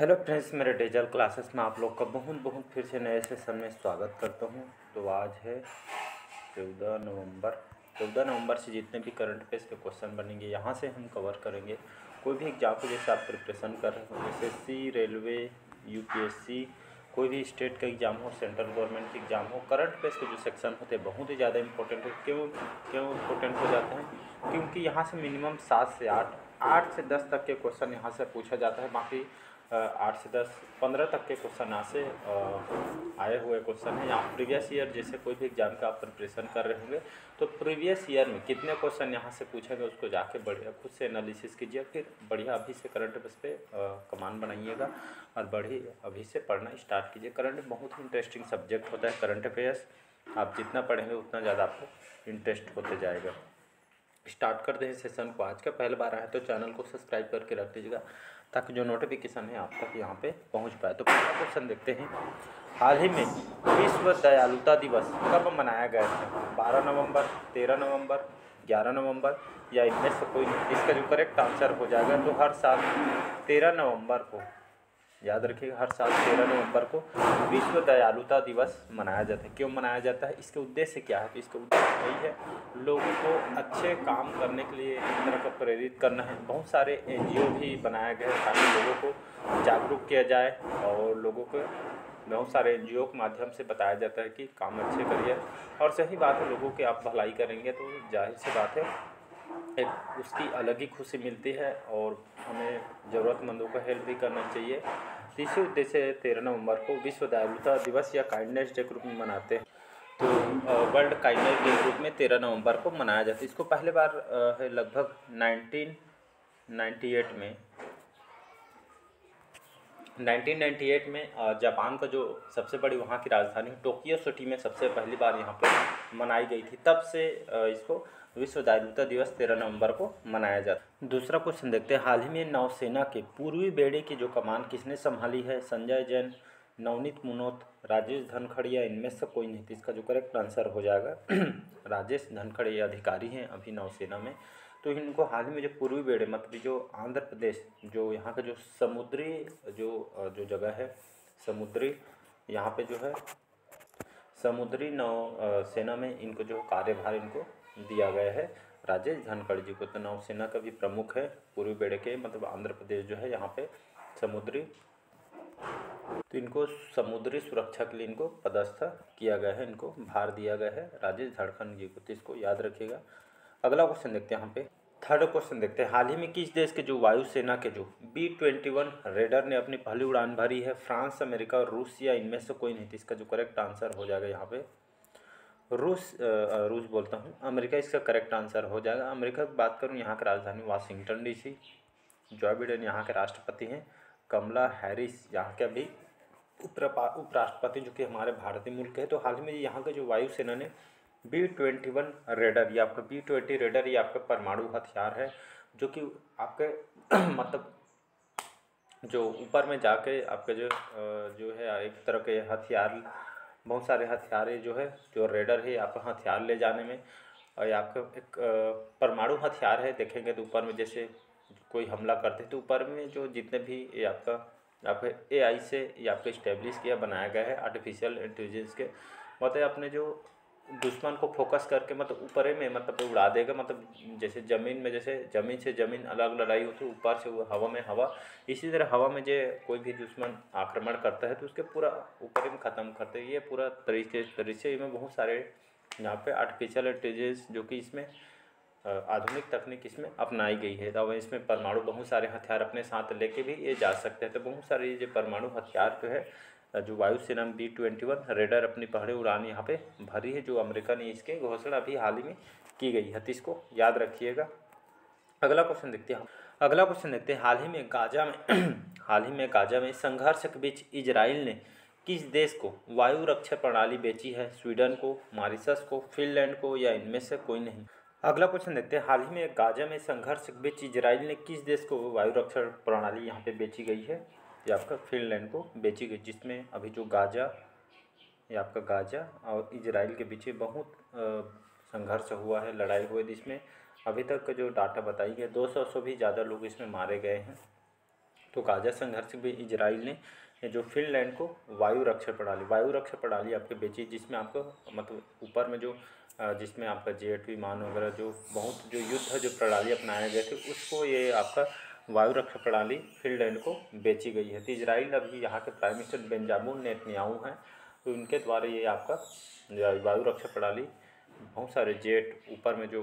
Hello friends, मेरे digital classes में आप लोग का बहुत बहुत फिर से नए सेशन में स्वागत करता हूं। तो आज है 14 नवंबर। 14 नवंबर से जितने भी करंट अफेयर्स के क्वेश्चन बनेंगे यहाँ से हम कवर करेंगे। कोई भी एग्जाम को जैसे आप प्रिपरेशन कर रहे हो, एसएससी, रेलवे, यूपीएससी, कोई भी स्टेट का एग्ज़ाम हो, सेंट्रल गवर्नमेंट के एग्ज़ाम हो, करंट अफेयर्स के जो सेक्शन होते हैं बहुत ही ज़्यादा इंपॉर्टेंट है। क्यों क्यों इम्पोर्टेंट हो जाते हैं? क्योंकि यहाँ से मिनिमम 7 से 8, 8 से 10 तक के क्वेश्चन यहाँ से पूछा जाता है। बाकी 8 से 10, 15 तक के क्वेश्चन यहाँ से आए हुए क्वेश्चन हैं। यहाँ प्रीवियस ईयर जैसे कोई भी एग्जाम का आप प्रिपरेशन कर रहे होंगे तो प्रीवियस ईयर में कितने क्वेश्चन यहाँ से पूछेंगे उसको जाके बढ़िया खुद से एनालिसिस कीजिए, फिर बढ़िया अभी से करंट अफेयर्स पे कमान बनाइएगा और बढ़िया अभी से पढ़ना स्टार्ट कीजिए। करंट बहुत ही इंटरेस्टिंग सब्जेक्ट होता है करंट अफेयर्स। आप जितना पढ़ेंगे उतना ज़्यादा आपको इंटरेस्ट होते जाएगा। स्टार्ट करते हैं सेशन को। आज का पहली बार आया तो चैनल को सब्सक्राइब करके रख दीजिएगा ताकि जो नोटिफिकेशन है आप तक यहाँ पे पहुँच पाए। तो पहला क्वेश्चन देखते हैं, हाल ही में विश्व दयालुता दिवस कब मनाया गया था? 12 नवंबर, 13 नवंबर, 11 नवंबर या इनमें से कोई नहीं? इसका जो करेक्ट आंसर हो जाएगा तो हर साल 13 नवंबर को, याद रखिएगा, हर साल 13 नवंबर को विश्व दयालुता दिवस मनाया जाता है। क्यों मनाया जाता है? इसके उद्देश्य क्या है? तो इसका उद्देश्य यही है लोगों को अच्छे काम करने के लिए एक तरह का प्रेरित करना है। बहुत सारे एनजीओ भी बनाए गए हैं ताकि लोगों को जागरूक किया जाए और लोगों को बहुत सारे एनजीओ के माध्यम से बताया जाता है कि काम अच्छे करिए। और सही बात है, लोगों की आप भलाई करेंगे तो जाहिर सी बात है एक उसकी अलग ही खुशी मिलती है और हमें ज़रूरतमंदों का हेल्प भी करना चाहिए। तो इसी उद्देश्य से 13 नवंबर को विश्व दयालुता दिवस या काइंडनेस डे के रूप में मनाते हैं। तो वर्ल्ड काइंडनेस डे के रूप में 13 नवंबर को मनाया जाता है। इसको पहले बार है लगभग 1998 में 1998 में जापान का जो सबसे बड़ी वहाँ की राजधानी टोक्यो सिटी में सबसे पहली बार यहाँ पर मनाई गई थी। तब से इसको विश्व दयालुता दिवस 13 नवंबर को मनाया जाता है। दूसरा क्वेश्चन देखते हैं, हाल ही में नौसेना के पूर्वी बेड़े की जो कमान किसने संभाली है? संजय जैन, नवनीत मुनोत, राजेश धनखड़, इनमें से कोई नहीं? तो इसका जो करेक्ट आंसर हो जाएगा राजेश धनखड़ ये अधिकारी हैं अभी नौसेना में। तो इनको हाल ही में जो पूर्वी बेड़े मतलब जो आंध्र प्रदेश, जो यहाँ का जो समुद्री जो जगह है, समुद्री यहाँ पे जो है समुद्री नौ सेना में इनको जो कार्यभार इनको दिया गया है राजेश धनखड़ जी को। तो नौसेना का भी प्रमुख है पूर्वी बेड़े के, मतलब आंध्र प्रदेश जो है यहाँ पे समुद्री, तो इनको समुद्री सुरक्षा के लिए इनको पदस्थ किया गया है, इनको भार दिया गया है राजेश धनखड़ जी को। तो इसको याद रखिएगा। अगला क्वेश्चन देखते हैं यहाँ पे, थर्ड क्वेश्चन देखते हैं, हाल ही में किस देश के जो वायुसेना के जो B-21 रेडर ने अपनी पहली उड़ान भरी है? फ्रांस, अमेरिका और रूस या इनमें से कोई नहीं? तो इसका जो करेक्ट आंसर हो जाएगा यहाँ पे रूस बोलता हूँ, अमेरिका इसका करेक्ट आंसर हो जाएगा। अमेरिका की बात करूँ, यहाँ की राजधानी वाशिंगटन DC, जो बिडेन यहाँ के राष्ट्रपति हैं, कमला हैरिस यहाँ के अभी उपराष्ट्रपति जो कि हमारे भारतीय मुल्क है। तो हाल ही में यहाँ के जो वायुसेना ने B-21 रेडर, ये आपका B-20 रेडर ये आपका परमाणु हथियार है जो कि आपके मतलब जो ऊपर में जाके आपके जो है एक तरह के हथियार, बहुत सारे हथियार जो है, जो रेडर है आपका हथियार ले जाने में, और ये आपका एक परमाणु हथियार है। देखेंगे तो ऊपर में जैसे कोई हमला करते हैं तो ऊपर में जो जितने भी ये आपका AI से ये आपको इस्टेब्लिश किया बनाया गया है, आर्टिफिशियल इंटेलिजेंस के, मतलब अपने जो दुश्मन को फोकस करके मतलब ऊपर में मतलब उड़ा देगा। मतलब जैसे ज़मीन में, जैसे ज़मीन से ज़मीन अलग लड़ाई होती है, ऊपर से वो हवा में हवा, इसी तरह हवा में जो कोई भी दुश्मन आक्रमण करता है तो उसके पूरा ऊपर में ख़त्म करते हैं। ये पूरा तरीके में बहुत सारे यहाँ पे आर्टिफिशियल इंटेलिजेंस जो कि इसमें आधुनिक तकनीक इसमें अपनाई गई है। तो इसमें परमाणु बहुत सारे हथियार अपने साथ लेके भी ये जा सकते हैं। तो बहुत सारे ये परमाणु हथियार जो है जो वायुसेना में B-21 रेडर अपनी पहली उड़ान यहाँ पे भरी है, जो अमेरिका ने इसके घोषणा अभी हाल ही में की गई है। तो इसको याद रखिएगा। अगला क्वेश्चन देखते हैं, हाल ही में गाजा में संघर्ष के बीच इजराइल ने किस देश को वायु रक्षा प्रणाली बेची है? स्वीडन को, मॉरिशस को, फिनलैंड को या इनमें से कोई नहीं? अगला क्वेश्चन देखते हैं, हाल ही में गाजा में संघर्ष के बीच इजराइल ने किस देश को वायु रक्षा प्रणाली यहाँ पे बेची गई है? ये आपका फिनलैंड को बेची गई, जिसमें अभी जो गाजा, ये आपका गाजा और इजराइल के बीच बहुत संघर्ष हुआ है, लड़ाई हुई, जिसमें अभी तक का जो डाटा बताई गया 200 से भी ज़्यादा लोग इसमें मारे गए हैं। तो गाजा संघर्ष में इजराइल ने जो फिनलैंड को वायु रक्षा प्रणाली आपके बेची, जिसमें आपको मतलब ऊपर में जो जिसमें आपका जेट विमान वगैरह जो बहुत जो युद्ध जो प्रणाली अपनाए गए थे, उसको ये आपका वायु रक्षा प्रणाली फिनलैंड को बेची गई है। तो इजराइल अभी यहाँ के प्राइम मिनिस्टर बेंजामिन नेतन्याहू हैं, तो उनके द्वारा ये आपका वायु रक्षा प्रणाली बहुत सारे जेट ऊपर में जो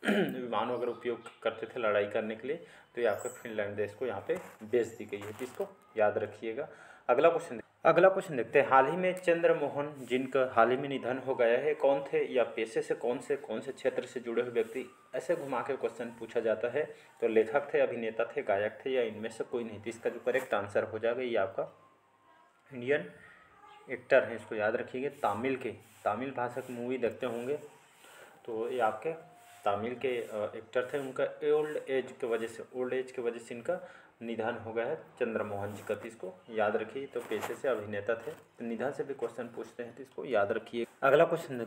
विमान वगैरह उपयोग करते थे लड़ाई करने के लिए, तो ये आपका फिनलैंड देश को यहाँ पे बेच दी गई है, जिसको याद रखिएगा। अगला क्वेश्चन देखते हैं। हाल ही में चंद्रमोहन जिनका हाल ही में निधन हो गया है, कौन थे या पेशे से कौन से क्षेत्र से जुड़े हुए व्यक्ति, ऐसे घुमा के क्वेश्चन पूछा जाता है। तो लेखक थे, अभिनेता थे, गायक थे, या इनमें से कोई नहीं। तो इसका जो करेक्ट आंसर हो जाएगा ये आपका इंडियन एक्टर हैं, इसको याद रखिएगा। तमिल भाषा की मूवी देखते होंगे, तो ये आपके तमिल के एक्टर थे। उनका ओल्ड एज की वजह से इनका निधन हो गया है चंद्रमोहन जी का, तो इसको याद रखिए। तो पेशे से अभिनेता थे, तो निधन से भी क्वेश्चन पूछते हैं, तो इसको याद रखिए। अगला क्वेश्चन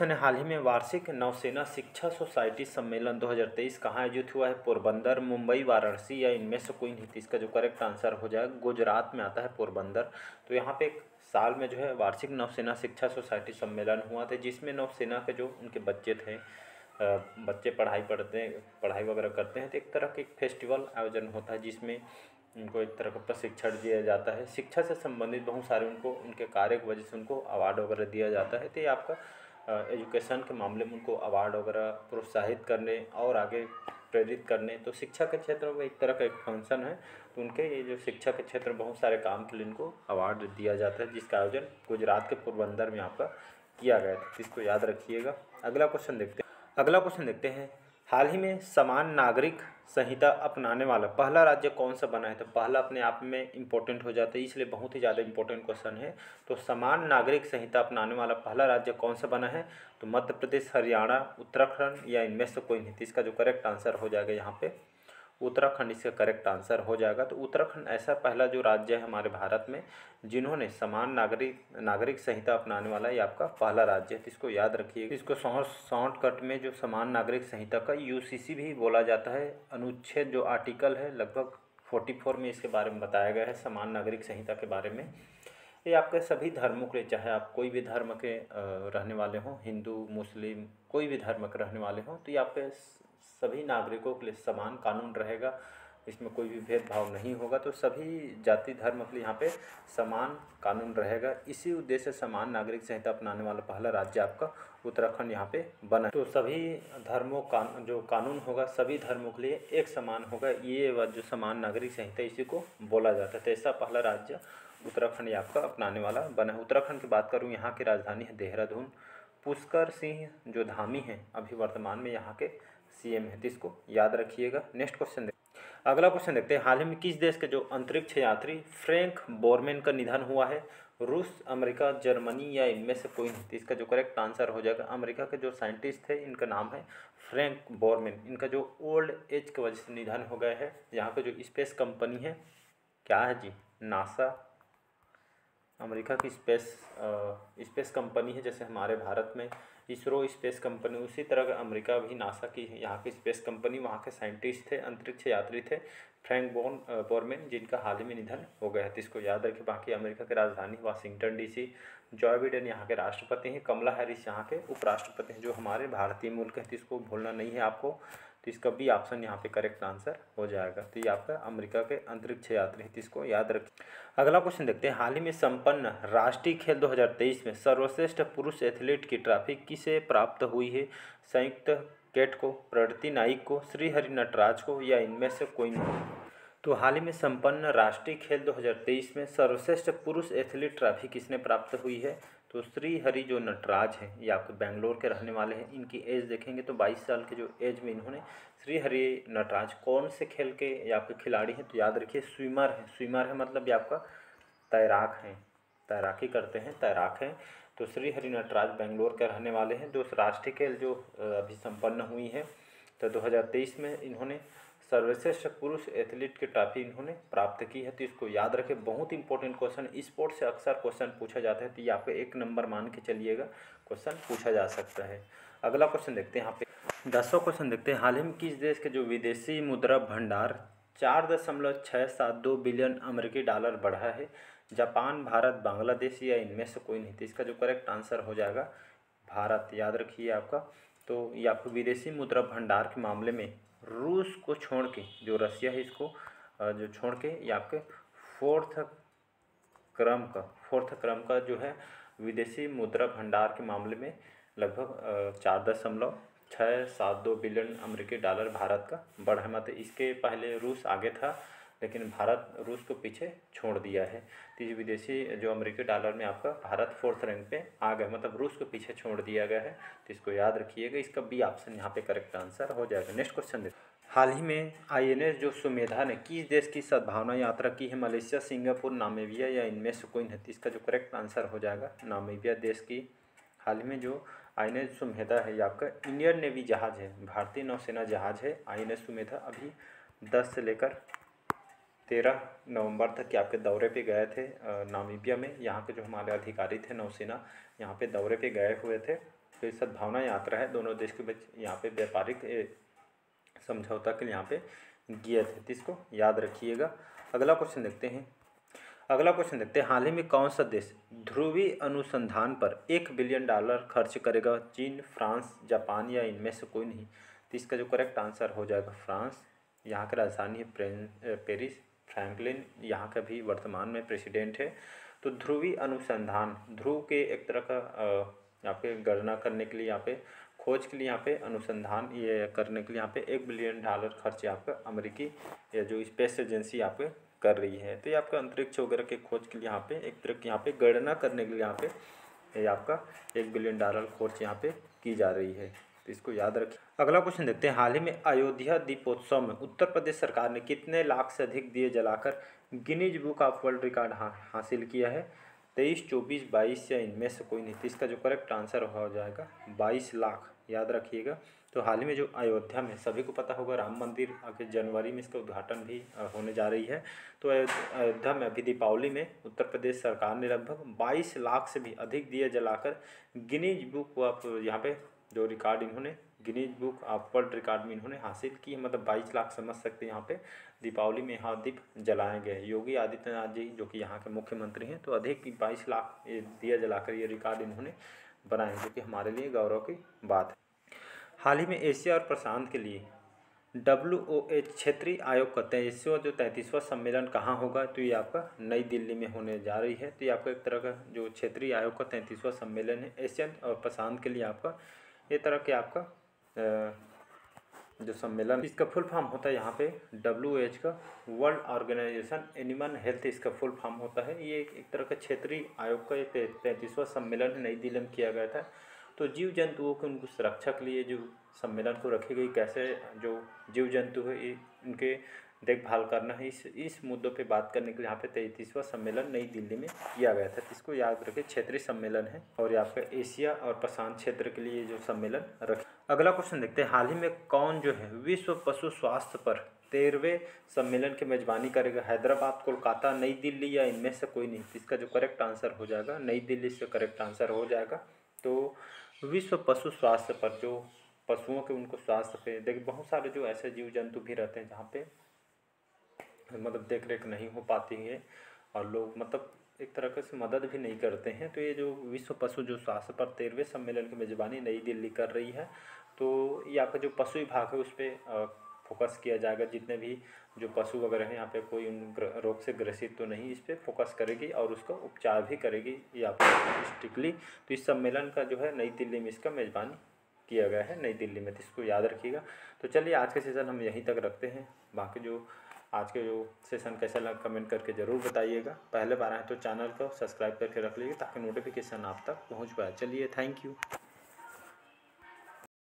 है, हाल ही में वार्षिक नौसेना शिक्षा सोसाइटी सम्मेलन 2023 कहाँ आयोजित हुआ है? पोरबंदर, मुंबई, वाराणसी, या इनमें से कोई नहीं। इसका जो करेक्ट आंसर हो जाएगा गुजरात में आता है पोरबंदर। तो यहाँ पे एक साल में जो है वार्षिक नौसेना शिक्षा सोसाइटी सम्मेलन हुआ था, जिसमें नौसेना के जो उनके बच्चे थे, बच्चे पढ़ाई वगैरह करते हैं, तो एक तरह के फेस्टिवल आयोजन होता है, जिसमें उनको एक तरह का प्रशिक्षण दिया जाता है। शिक्षा से संबंधित बहुत सारे उनको उनके कार्य की वजह से उनको अवार्ड वगैरह दिया जाता है। तो ये आपका एजुकेशन के मामले में उनको अवार्ड वगैरह प्रोत्साहित करने और आगे प्रेरित करने, तो शिक्षा के क्षेत्र में एक तरह का एक फंक्शन है। तो उनके ये जो शिक्षा के क्षेत्र में बहुत सारे काम के लिए इनको अवार्ड दिया जाता है, जिसका आयोजन गुजरात के पोरबंदर में आपका किया गया था। इसको याद रखिएगा। अगला क्वेश्चन देखते हैं। हाल ही में समान नागरिक संहिता अपनाने वाला पहला राज्य कौन सा बना है? तो पहला अपने आप में इम्पोर्टेंट हो जाता है, इसलिए बहुत ही ज़्यादा इम्पोर्टेंट क्वेश्चन है। तो समान नागरिक संहिता अपनाने वाला पहला राज्य कौन सा बना है? तो मध्य प्रदेश, हरियाणा, उत्तराखंड, या इनमें से कोई नहीं। इसका जो करेक्ट आंसर हो जाएगा यहाँ पे उत्तराखंड इसका करेक्ट आंसर हो जाएगा। तो उत्तराखंड ऐसा पहला जो राज्य है हमारे भारत में जिन्होंने समान नागरिक संहिता अपनाने वाला ये आपका पहला राज्य है। इसको याद रखिएगा। इसको शॉर्टकट में जो समान नागरिक संहिता का यूसीसी भी बोला जाता है। अनुच्छेद जो आर्टिकल है लगभग 44 में इसके बारे में बताया गया है, समान नागरिक संहिता के बारे में। ये आपके सभी धर्मों के लिए, चाहे आप कोई भी धर्म के रहने वाले हों, हिंदू, मुस्लिम, कोई भी धर्म के रहने वाले हों, तो ये आपके सभी नागरिकों के लिए समान कानून रहेगा, इसमें कोई भी भेदभाव नहीं होगा। तो सभी जाति धर्म के लिए यहाँ पे समान कानून रहेगा। इसी उद्देश्य से समान नागरिक संहिता अपनाने वाला पहला राज्य आपका उत्तराखंड यहाँ पे बना। तो सभी धर्मों का जो कानून होगा सभी धर्मों के लिए एक समान होगा, ये जो समान नागरिक संहिता इसी को बोला जाता है। तो ऐसा पहला राज्य उत्तराखंड ये आपका अपनाने वाला बना है। उत्तराखंड की बात करूँ, यहाँ की राजधानी है देहरादून। पुष्कर सिंह जो धामी हैं अभी वर्तमान में यहाँ के सीएम है, तो इसको याद रखिएगा। नेक्स्ट क्वेश्चन अगला क्वेश्चन देखते हैं। हाल ही में किस देश के जो अंतरिक्ष यात्री फ्रैंक बोरमैन का निधन हुआ है? रूस, अमेरिका, जर्मनी, या इनमें से कोई नहीं। तो इसका जो करेक्ट आंसर हो जाएगा अमेरिका के जो साइंटिस्ट थे इनका नाम है फ्रैंक बोरमैन। इनका जो ओल्ड एज की वजह से निधन हो गया है। यहाँ पे जो स्पेस कंपनी है क्या है जी? नासा, अमेरिका की स्पेस कंपनी है। जैसे हमारे भारत में इसरो स्पेस कंपनी, उसी तरह का अमेरिका भी नासा की है यहाँ की स्पेस कंपनी। वहाँ के साइंटिस्ट थे, अंतरिक्ष यात्री थे फ्रैंक बोरमैन, जिनका हाल ही में निधन हो गया है। तो इसको याद रखिए। बाकी अमेरिका की राजधानी वाशिंगटन डीसी। जो बिडेन यहाँ के राष्ट्रपति हैं, कमला हैरिस यहाँ के उपराष्ट्रपति हैं, जो हमारे भारतीय मुल्क हैं। तो इसको भूलना नहीं है आपको। तो इसका भी ऑप्शन यहाँ पे करेक्ट आंसर हो जाएगा। तो ये आपका अमेरिका के अंतरिक्ष यात्री है, तो इसको याद रखिए। अगला क्वेश्चन देखते हैं। हाल ही में संपन्न राष्ट्रीय खेल 2023 में सर्वश्रेष्ठ पुरुष एथलीट की ट्रॉफी किसे प्राप्त हुई है? संयुक्त केट को, प्रगति नाइक को, श्रीहरि नटराज को, या इनमें से कोई नहीं। तो हाल ही में संपन्न राष्ट्रीय खेल 2023 में सर्वश्रेष्ठ पुरुष एथलीट ट्रॉफी किसने प्राप्त हुई है? तो श्रीहरि जो नटराज हैं, ये आपके बेंगलोर के रहने वाले हैं। इनकी एज देखेंगे तो 22 साल के जो एज में इन्होंने श्रीहरि नटराज कौन से खेल के ये आपके खिलाड़ी हैं? तो याद रखिए स्विमर है। स्विमर है मतलब ये आपका तैराक हैं, तैराकी करते हैं, तैराक हैं। तो श्रीहरि नटराज बेंगलोर के रहने वाले हैं। जो राष्ट्रीय खेल जो अभी संपन्न हुई है तो 2023 में इन्होंने सर्वश्रेष्ठ पुरुष एथलीट की ट्रॉफी इन्होंने प्राप्त की है। तो इसको याद रखें, बहुत इंपॉर्टेंट क्वेश्चन। स्पोर्ट्स से अक्सर क्वेश्चन पूछा जाता है, तो ये आपको 1 नंबर मान के चलिएगा, क्वेश्चन पूछा जा सकता है। अगला क्वेश्चन देखते हैं। यहाँ पे 10वां क्वेश्चन देखते हैं। हाल ही में किस देश के जो विदेशी मुद्रा भंडार $4.672 बिलियन अमेरिकी डॉलर बढ़ा है। जापान, भारत, बांग्लादेश या इनमें से कोई नहीं। तो इसका जो करेक्ट आंसर हो जाएगा भारत। याद रखिए आपका। तो ये आपको विदेशी मुद्रा भंडार के मामले में रूस को छोड़ के, जो रसिया है इसको जो छोड़ के, ये आपके फोर्थ क्रम का जो है विदेशी मुद्रा भंडार के मामले में लगभग 4.672 बिलियन अमेरिकी डॉलर भारत का बढ़ा है। मतलब इसके पहले रूस आगे था, लेकिन भारत रूस को पीछे छोड़ दिया है। तो ये विदेशी जो अमेरिकी डॉलर में आपका भारत 4th रैंक पे आ गया, मतलब रूस को पीछे छोड़ दिया गया है। तो इसको याद रखिएगा। इसका बी ऑप्शन यहाँ पे करेक्ट आंसर हो जाएगा। नेक्स्ट क्वेश्चन देखिए। हाल ही में INS जो सुमेधा ने किस देश की सद्भावना यात्रा की है? मलेशिया, सिंगापुर, नामीबिया या इनमें से कोई नहीं। इसका जो करेक्ट आंसर हो जाएगा नामीबिया देश की हाल ही में जो INS सुमेधा है, ये आपका इंडियन नेवी जहाज़ है, भारतीय नौसेना जहाज़ है। INS सुमेधा अभी 10 से लेकर 13 नवंबर तक के आपके दौरे पे गए थे नामीबिया में। यहाँ के जो हमारे अधिकारी थे नौसेना, यहाँ पे दौरे पे गए हुए थे। तो ये सद्भावना यात्रा है, दोनों देश के बीच यहाँ पे व्यापारिक समझौता के लिए यहाँ पे गए थे। तो इसको याद रखिएगा। अगला क्वेश्चन देखते हैं। हाल ही में कौन सा देश ध्रुवीय अनुसंधान पर $1 बिलियन खर्च करेगा? चीन, फ्रांस, जापान या इनमें से कोई नहीं। तो इसका जो करेक्ट आंसर हो जाएगा फ्रांस। यहाँ की राजधानी है पेरिस। फ्रैंकलिन यहाँ का भी वर्तमान में प्रेसिडेंट है। तो ध्रुवीय अनुसंधान, ध्रुव के एक तरह का यहाँ पे गणना करने के लिए, यहाँ पे खोज के लिए, यहाँ पे अनुसंधान ये करने के लिए यहाँ पे $1 बिलियन खर्च यहाँ पे अमेरिकी या जो स्पेस एजेंसी यहाँ पे कर रही है। तो ये आपका अंतरिक्ष वगैरह के खोज के लिए यहाँ पे एक तरह की यहाँ पे गणना करने के लिए यहाँ पे ये आपका $1 बिलियन खोज यहाँ पे की जा रही है। तो इसको याद रखिए। अगला क्वेश्चन देखते हैं। हाल ही में अयोध्या दीपोत्सव में उत्तर प्रदेश सरकार ने कितने लाख से अधिक दिए जलाकर Guinness book of world record हासिल किया है? 23, 24, 22 या इनमें से कोई नहीं। तो इसका जो करेक्ट आंसर हो जाएगा 22 लाख। याद रखिएगा। तो हाल ही में जो अयोध्या में, सभी को पता होगा, राम मंदिर आगे जनवरी में इसका उद्घाटन भी होने जा रही है। तो अयोध्या में अभी दीपावली में उत्तर प्रदेश सरकार ने लगभग 22 लाख से भी अधिक दिए जलाकर गिनीज बुक ऑफ यहाँ पे जो रिकॉर्ड इन्होंने Guinness book of world record में इन्होंने हासिल की है। मतलब 22 लाख समझ सकते हैं यहाँ पे दीपावली में यहाँ दीप जलाए गए। योगी आदित्यनाथ जी जो कि यहाँ के मुख्यमंत्री हैं, तो अधिक 22 लाख दिया जलाकर ये रिकॉर्ड इन्होंने बनाए, जो कि हमारे लिए गौरव की बात है। हाल ही में एशिया और प्रशांत के लिए WOH क्षेत्रीय आयोग का 33वां सम्मेलन कहाँ होगा? तो ये आपका नई दिल्ली में होने जा रही है। तो ये आपका एक तरह का जो क्षेत्रीय आयोग का 33वां सम्मेलन है एशियन और प्रशांत के लिए आपका ये तरह के आपका जो सम्मेलन, इसका फुल फॉर्म होता है यहाँ पे WOH का वर्ल्ड ऑर्गेनाइजेशन एनिमल हेल्थ, इसका फुल फॉर्म होता है। ये एक तरह का क्षेत्रीय आयोग का 33वां सम्मेलन नई दिल्ली में किया गया था। तो जीव जंतुओं के उनको सुरक्षा के लिए जो सम्मेलन को रखी गई, कैसे जो जीव जंतु है इनके देखभाल करना है, इस मुद्दों पे बात करने के लिए यहाँ पे 33वां सम्मेलन नई दिल्ली में किया गया था। इसको याद रखें, क्षेत्रीय सम्मेलन है और यहाँ पे एशिया और प्रशांत क्षेत्र के लिए जो सम्मेलन रखे। अगला क्वेश्चन देखते हैं। हाल ही में कौन जो है विश्व पशु स्वास्थ्य पर 13वें सम्मेलन की मेजबानी करेगा? हैदराबाद, कोलकाता, नई दिल्ली या इनमें से कोई नहीं। इसका जो करेक्ट आंसर हो जाएगा नई दिल्ली से करेक्ट आंसर हो जाएगा। तो विश्व पशु स्वास्थ्य पर, जो पशुओं के उनको स्वास्थ्य पे, देखिए बहुत सारे जो ऐसे जीव जंतु भी रहते हैं जहाँ पे मतलब देख रेख नहीं हो पाती है और लोग मतलब एक तरह से मदद भी नहीं करते हैं। तो ये जो विश्व पशु जो स्वास्थ्य पर 13वें सम्मेलन की मेजबानी नई दिल्ली कर रही है। तो ये आपका जो पशु विभाग है उस पर फोकस किया जाएगा। जितने भी जो पशु वगैरह हैं यहाँ पे कोई रोग से ग्रसित तो नहीं, इस पर फोकस करेगी और उसका उपचार भी करेगी ये आपको स्ट्रिक्टली। तो इस सम्मेलन का जो है नई दिल्ली में इसका मेजबानी किया गया है, नई दिल्ली में। तो इसको याद रखिएगा। तो चलिए आज के सेशन हम यहीं तक रखते हैं। बाकी जो आज के जो सेशन कैसा लगा कमेंट करके ज़रूर बताइएगा। पहले बार आए तो चैनल को सब्सक्राइब करके रख लीजिए ताकि नोटिफिकेशन आप तक पहुंच पाए। चलिए, थैंक यू।